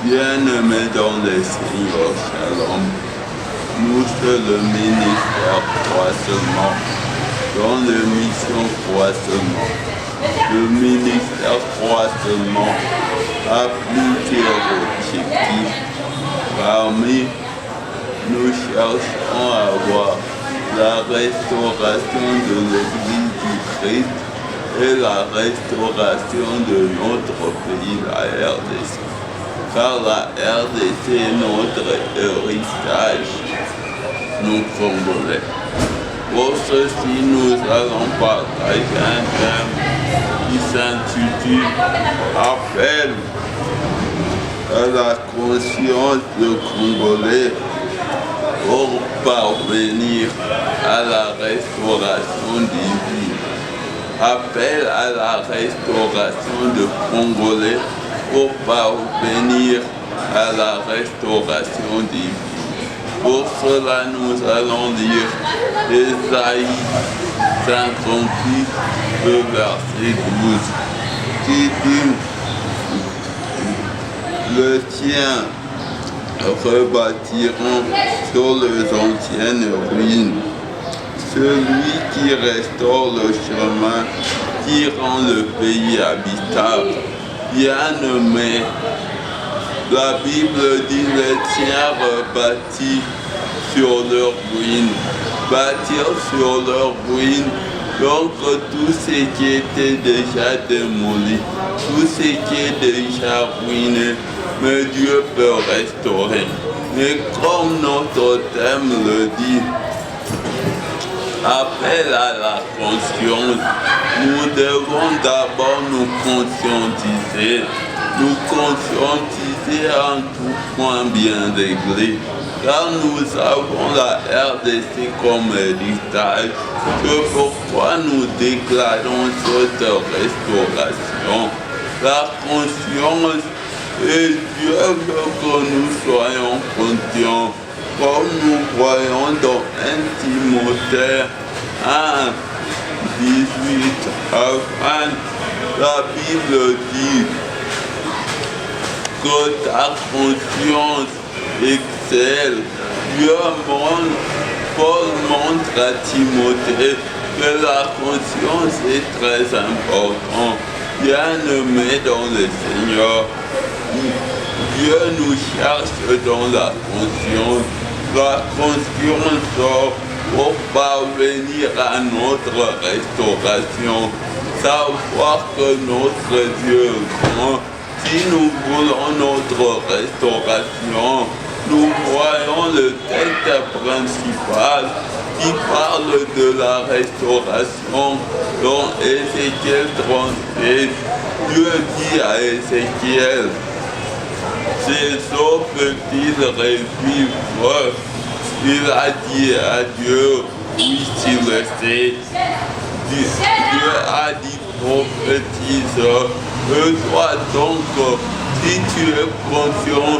Bien-aimés dans le Seigneur, Shalom. Nous, c'est le ministère Croissement. Dans l'émission Croissement. Le ministère Croissement a plusieurs objectifs. Parmi, nous cherchons à avoir la restauration de l'Église du Christ et la restauration de notre pays, la RDC. Car la RDC est notre héritage, nous Congolais. Pour ceci, nous allons partager un thème qui s'intitule « Appel à la conscience de Congolais pour parvenir à la restauration divine. » Appel à la restauration de Congolais pour parvenir à la restauration divine. Pour cela, nous allons lire Ésaïe 58, le verset 12, qui dit « Le tien rebâtiront sur les anciennes ruines. Celui qui restaure le chemin, qui rend le pays habitable. » Bien-aimés, la Bible dit les tiens rebâtis sur leurs ruines. Bâtir sur leurs ruines, donc tout ce qui était déjà démoli, tout ce qui est déjà ruiné, mais Dieu peut restaurer. Mais comme notre thème le dit, appel à la conscience, nous devons d'abord nous conscientiser en tout point bien réglé, car nous avons la RDC comme héritage. C'est pourquoi nous déclarons cette restauration. La conscience, et Dieu veut que nous soyons conscients, comme nous voyons dans 1 Timothée 1, 18 à 20, la Bible dit que ta conscience excelle. Paul montre à Timothée que la conscience est très importante. Bien-aimé dans le Seigneur, Dieu nous cherche dans la conscience. La conscience pour parvenir à notre restauration. Savoir que notre Dieu est grand. Si nous voulons notre restauration, nous voyons le texte principal qui parle de la restauration dans Ézéchiel 37. Dieu dit à Ézéchiel, ces eaux peuvent-ils revivre? Il a dit à Dieu, oui, tu le sais. Dieu a dit, prophétise. Toi donc, si tu es conscient,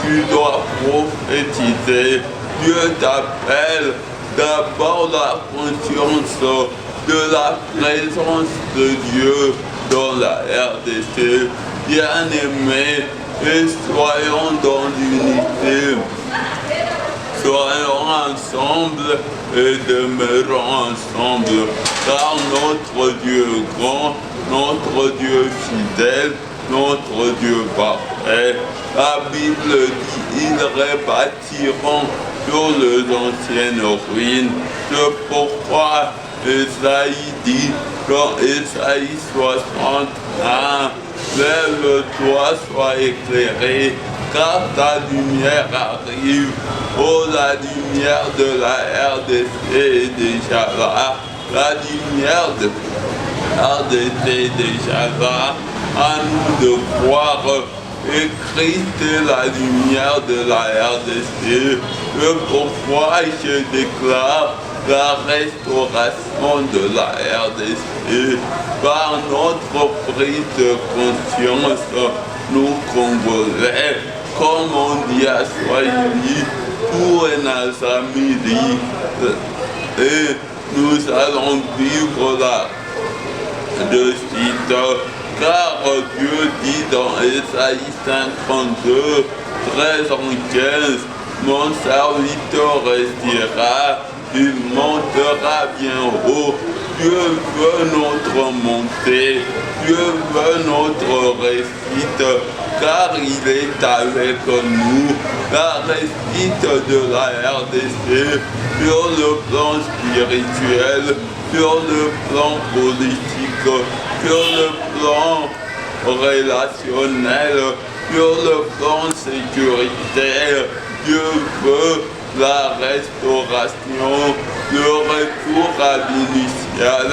tu dois prophétiser. Dieu t'appelle d'abord la conscience de la présence de Dieu dans la RDC. Bien-aimés, et soyons dans l'unité. Soyons ensemble et demeurons ensemble, car notre Dieu est grand, notre Dieu fidèle, notre Dieu parfait. La Bible dit, ils rebâtiront sur les anciennes ruines. C'est pourquoi Ésaïe dit, dans Ésaïe 61, lève-toi, sois éclairé, car ta lumière arrive. Oh, la lumière de la RDC est déjà là. La lumière de la RDC est déjà là. À nous de voir. Et Christ est la lumière de la RDC. Et pourquoi je déclare la restauration de la RDC par notre prise de conscience, nous Congolais, comme on dit à Swahili, tout est Nazamili, et nous allons vivre là de suite Car Dieu dit dans Ésaïe 52, 13 en 15, mon serviteur restera, il montera bien haut. Dieu veut notre montée, Dieu veut notre réussite, car il est avec nous. La réussite de la RDC sur le plan spirituel, sur le plan politique, sur le plan relationnel, sur le plan sécuritaire. Dieu veut la restauration, le retour à l'initial.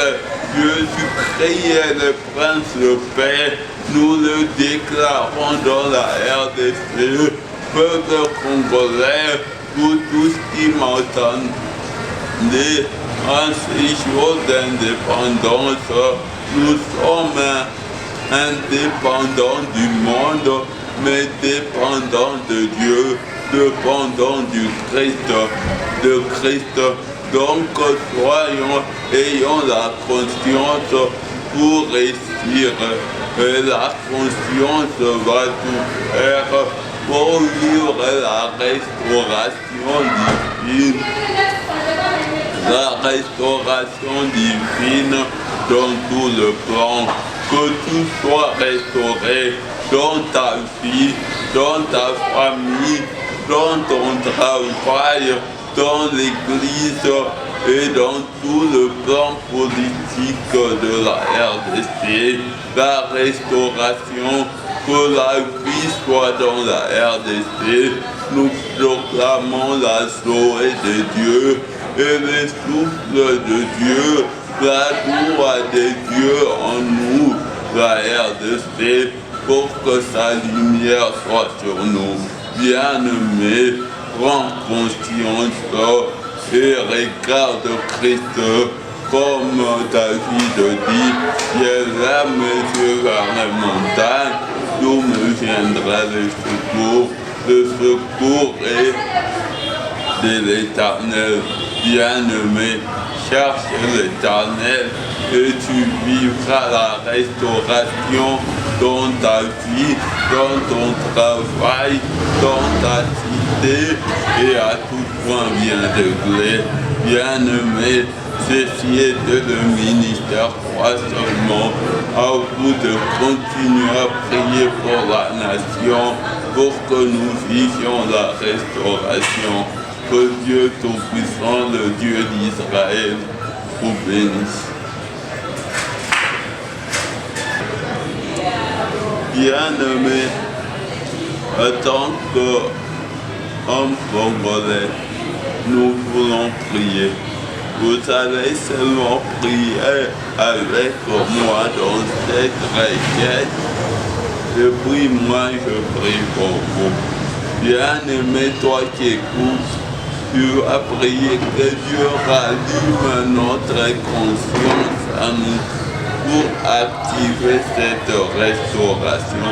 Jésus-Christ est le prince de paix. Nous le déclarons dans la RDC. Peuple congolais, pour tous qui m'entendent, en ces jours d'indépendance, nous sommes indépendants du monde, mais dépendants de Dieu, dépendants du Christ, de Christ. Donc ayons la conscience pour réussir. Et la conscience va tout faire pour vivre la restauration divine. La restauration divine dans tout le plan. Que tout soit restauré dans ta vie, dans ta famille, dans ton travail, dans l'église et dans tout le plan politique de la RDC. La restauration, que la vie soit dans la RDC. Nous proclamons la Zoé de Dieu et le souffle de Dieu, la joie de Dieu en nous, la RDC, pour que sa lumière soit sur nous. Bien-aimés, prends conscience et regarde Christ comme David dit, si elle lève mes yeux vers les montagnes, d'où me viendra le secours est de l'Éternel. Bien-aimé, cherche l'Éternel et tu vivras la restauration dans ta vie, dans ton travail, dans ta cité et à tout point bien réglé. Bien-aimé, ceci est le ministère Croix seulement. À vous de continuer à prier pour la nation, pour que nous vivions la restauration. Que Dieu Tout-Puissant, le Dieu d'Israël, vous bénisse. Bien-aimé, en tant qu'homme congolais, nous voulons prier. Vous allez seulement prier avec moi dans cette requête. Et puis moi, je prie pour vous. Bien-aimé, toi qui écoutes, tu vas prier que Dieu rallume notre conscience à nous pour activer cette restauration.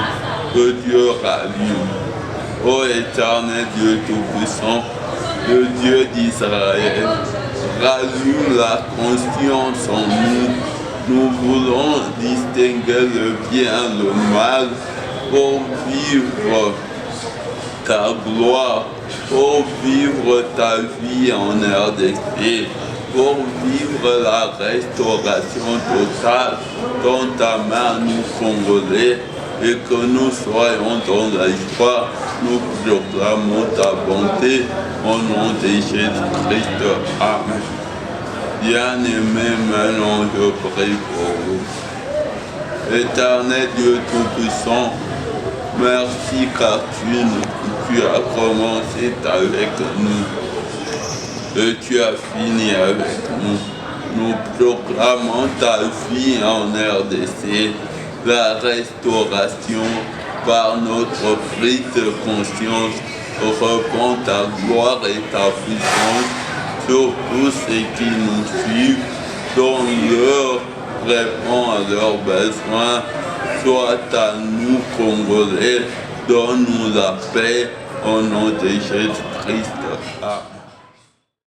Que Dieu rallume. Ô éternel Dieu Tout-Puissant, le Dieu d'Israël, rallume la conscience en nous. Nous voulons distinguer le bien et le mal pour vivre ta gloire, pour vivre ta vie en RDC, pour vivre la restauration totale dans ta main, nous Congolais, et que nous soyons dans la joie. Nous proclamons ta bonté au nom de Jésus-Christ. Amen. Bien-aimé, maintenant je prie pour vous. Éternel Dieu Tout-Puissant, merci car tu as commencé avec nous et tu as fini avec nous. Nous proclamons ta vie en RDC, la restauration par notre prise de conscience. Repends ta gloire et ta puissance sur tous ceux qui nous suivent, donne-leur, réponds à leurs besoins. Soit à nous Congolais, donne-nous la paix au nom de Jésus-Christ. Amen.